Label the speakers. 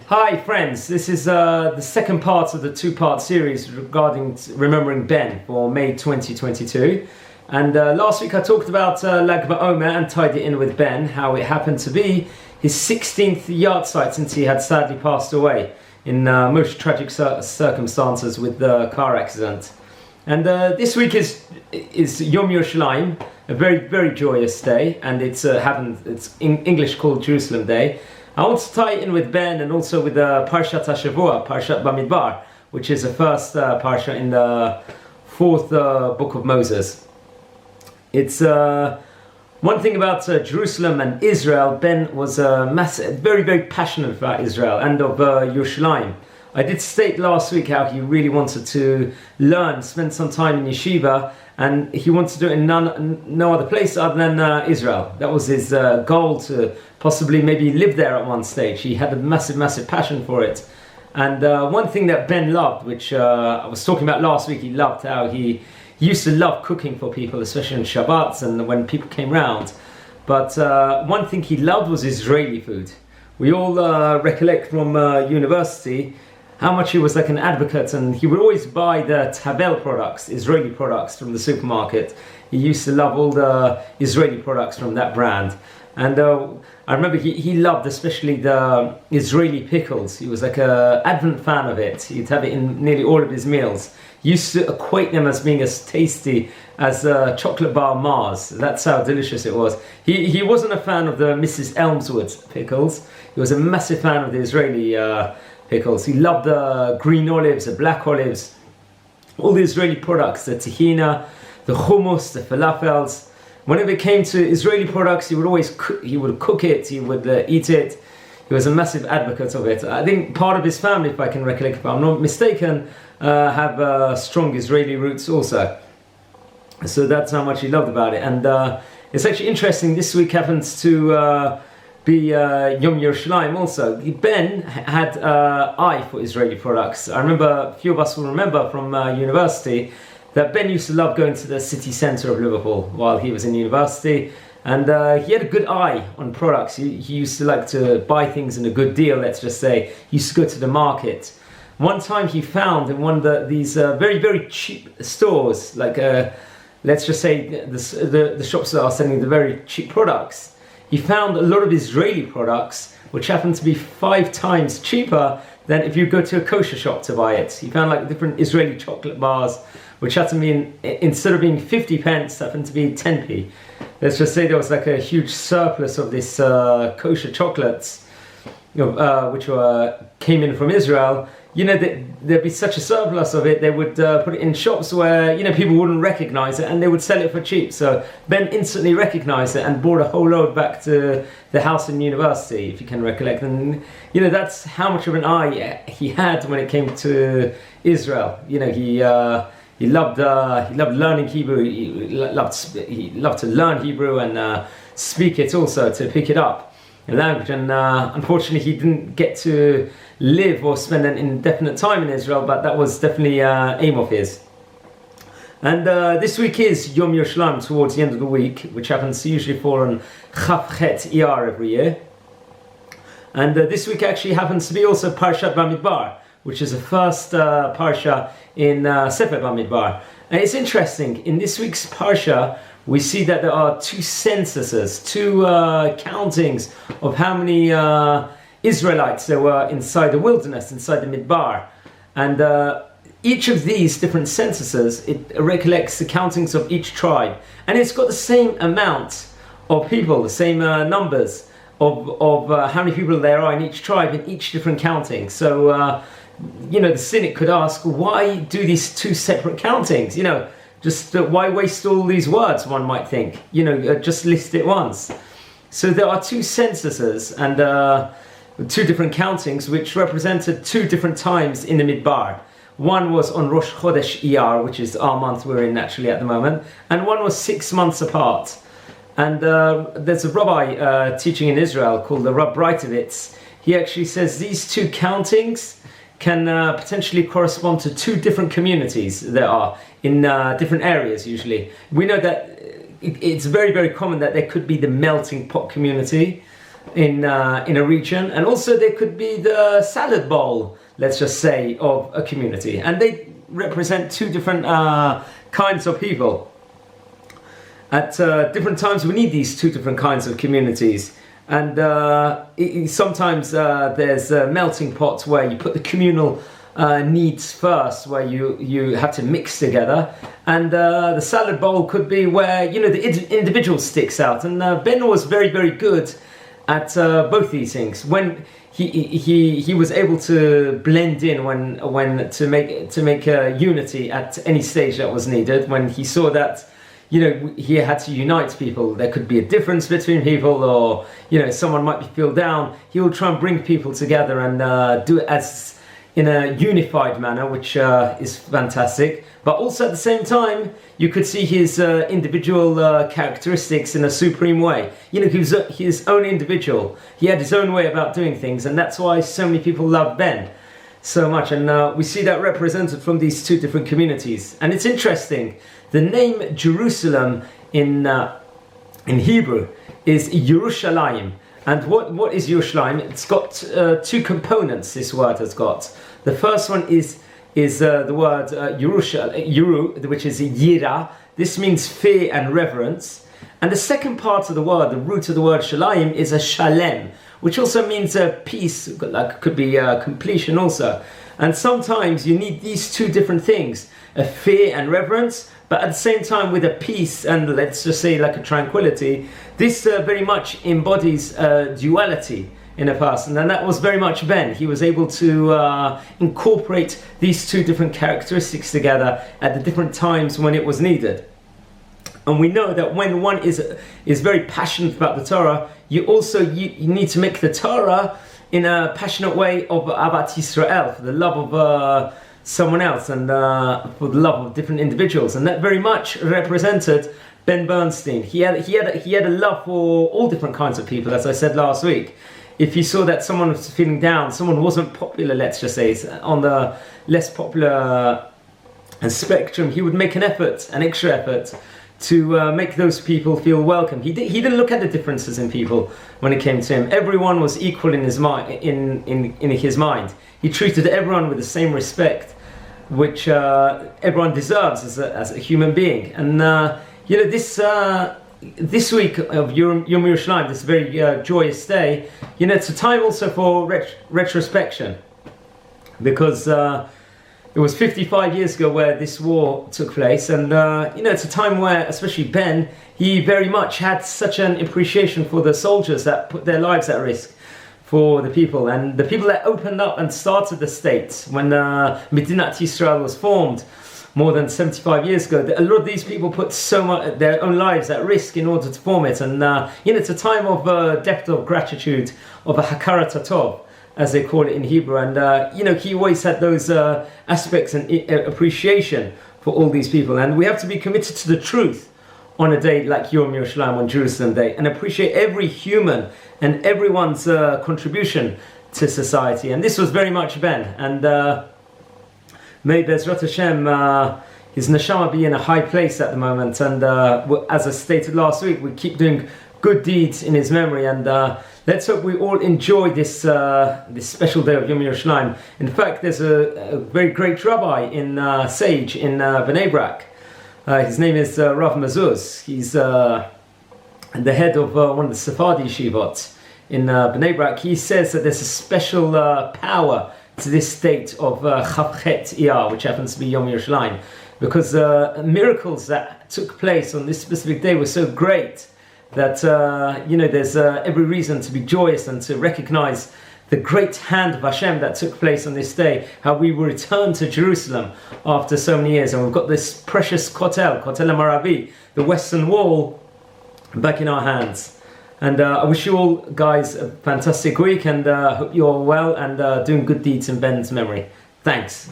Speaker 1: Hi friends, this is the second part of the two-part series regarding remembering Ben for May 2022. And last week I talked about Lag BaOmer and tied it in with Ben, how it happened to be his 16th yahrzeit since he had sadly passed away in most tragic circumstances with the car accident. And this week is Yom Yerushalayim, a very joyous day, and it's in English called Jerusalem Day. I want to tie it in with Ben and also with Parshat HaShavua, Parshat Bamidbar, which is the first parsha in the fourth book of Moses. It's one thing about Jerusalem and Israel. Ben was very passionate about Israel and of Yerushalayim. I did state last week how he really wanted to learn, spend some time in yeshiva, and he wanted to do it in no other place other than Israel. That was his goal, to possibly maybe live there at one stage. He had a massive passion for it. And one thing that Ben loved, which I was talking about last week, he loved how he used to love cooking for people, especially on Shabbats and when people came round. But one thing he loved was Israeli food. We all recollect from university how much he was like an advocate, and he would always buy the Tavel products, Israeli products from the supermarket. He used to love all the Israeli products from that brand. And I remember he loved especially the Israeli pickles. He was like an advent fan of it. He'd have it in nearly all of his meals. He used to equate them as being as tasty as chocolate bar Mars. That's how delicious it was. He wasn't a fan of the Mrs. Elmswood's pickles. He was a massive fan of the Israeli pickles. He loved the green olives, the black olives, all the Israeli products, the tahina, the hummus, the falafels. Whenever it came to Israeli products, he would always cook it, he would eat it. He was a massive advocate of it. I think part of his family, if I can recollect, if I'm not mistaken, have strong Israeli roots also. So that's how much he loved about it. And it's actually interesting, this week happens to be Yom Yerushalayim also. Ben had eye for Israeli products. I remember, a few of us will remember from university, that Ben used to love going to the city centre of Liverpool while he was in university, and he had a good eye on products. He used to like to buy things in a good deal, let's just say. He used to go to the market. One time he found in one of these very cheap stores, like let's just say the shops that are selling the very cheap products, he found a lot of Israeli products which happened to be 5 times cheaper than if you go to a kosher shop to buy it. He found like different Israeli chocolate bars which had to be, instead of being 50 pence, happened to be 10p. Let's just say there was like a huge surplus of this kosher chocolates, which came in from Israel. You know, there'd be such a surplus of it, they would put it in shops where, you know, people wouldn't recognize it, and they would sell it for cheap. So Ben instantly recognized it and brought a whole load back to the house in university, if you can recollect. And, you know, that's how much of an eye he had when it came to Israel. You know, he loved learning Hebrew. He loved to learn Hebrew and speak it also, to pick it up in language. And unfortunately, he didn't get to live or spend an indefinite time in Israel, but that was definitely an aim of his. And this week is Yom Yerushalayim, towards the end of the week, which happens to usually fall on Chaf Chet Iyar every year. And this week actually happens to be also Parshat Bamidbar, which is the first parsha in Sefer Bamidbar. And it's interesting, in this week's parsha, we see that there are 2 censuses, 2 countings of how many Israelites there were inside the wilderness, inside the Midbar. And each of these different censuses, it recollects the countings of each tribe. And it's got the same amount of people, the same numbers of how many people there are in each tribe in each different counting. So, you know, the cynic could ask, why do these 2 separate countings? You know, just why waste all these words, one might think. You know, just list it once. So there are 2 censuses and 2 different countings which represented 2 different times in the Midbar. One was on Rosh Chodesh Iyar, which is our month we're in naturally at the moment, and one was 6 months apart. And there's a rabbi teaching in Israel called the Rav Breitovitz. He actually says these 2 countings can potentially correspond to 2 different communities there are in different areas usually. We know that it's very common that there could be the melting pot community, in a region, and also there could be the salad bowl, let's just say, of a community, and they represent two different kinds of people. At different times we need these two different kinds of communities, and sometimes there's a melting pot where you put the communal needs first, where you have to mix together, and the salad bowl could be where the individual sticks out, and Ben was very, very good at both these things. When he was able to blend in when to make unity at any stage that was needed. When he saw that he had to unite people, there could be a difference between people, or someone might feel down, he will try and bring people together and do it as in a unified manner, which is fantastic. But also at the same time, you could see his individual characteristics in a supreme way. He was his own individual. He had his own way about doing things, and that's why so many people love Ben so much. And we see that represented from these two different communities. And it's interesting. The name Jerusalem in Hebrew is Yerushalayim. And what is Yerushalayim? It's got two components, this word has got. The first one is the word Yuru, which is Yira. This means fear and reverence. And the second part of the word, the root of the word Shalayim, is a Shalem, which also means peace, like could be completion also. And sometimes you need these two different things, a fear and reverence, but at the same time with a peace and, let's just say, like a tranquility. This very much embodies duality in a person, and that was very much Ben. He was able to incorporate these two different characteristics together at the different times when it was needed. And we know that when one is very passionate about the Torah, you need to make the Torah in a passionate way of Avat Yisrael, for the love of someone else, and for the love of different individuals. And that very much represented Ben Bernstein. He had a love for all different kinds of people, as I said last week. If he saw that someone was feeling down, someone wasn't popular, let's just say, on the less popular spectrum, he would make an extra effort to make those people feel welcome. He didn't look at the differences in people when it came to him. Everyone was equal in his mind. In his mind, he treated everyone with the same respect, which everyone deserves as a human being. And this week of Yom Yerushalayim, this very joyous day, it's a time also for retrospection, because it was 55 years ago where this war took place, and it's a time where, especially Ben, he very much had such an appreciation for the soldiers that put their lives at risk for the people, and the people that opened up and started the state when Medinat Yisrael was formed more than 75 years ago. A lot of these people put so much their own lives at risk in order to form it, and it's a time of depth of gratitude, of a hakarat hatov, as they call it in Hebrew. And he always had those aspects and appreciation for all these people. And we have to be committed to the truth on a day like Yom Yerushalayim, on Jerusalem Day, and appreciate every human and everyone's contribution to society. And this was very much Ben. And may Bezrat Hashem, his neshama be in a high place at the moment. And as I stated last week, we keep doing good deeds in his memory. And let's hope we all enjoy this special day of Yom Yerushalayim. In fact, there's a very great rabbi sage in Bnei Brak. His name is Rav Mazuz. He's the head of one of the Sephardi yeshivot in Bnei Brak. He says that there's a special power to this date of Chavchet Iyar, which happens to be Yom Yerushalayim, because miracles that took place on this specific day were so great that there's every reason to be joyous and to recognize the great hand of Hashem that took place on this day, how we will return to Jerusalem after so many years, and we've got this precious Kotel Maravi, the Western Wall, back in our hands. And I wish you all guys a fantastic week, and hope you're all well and doing good deeds in Ben's memory. Thanks.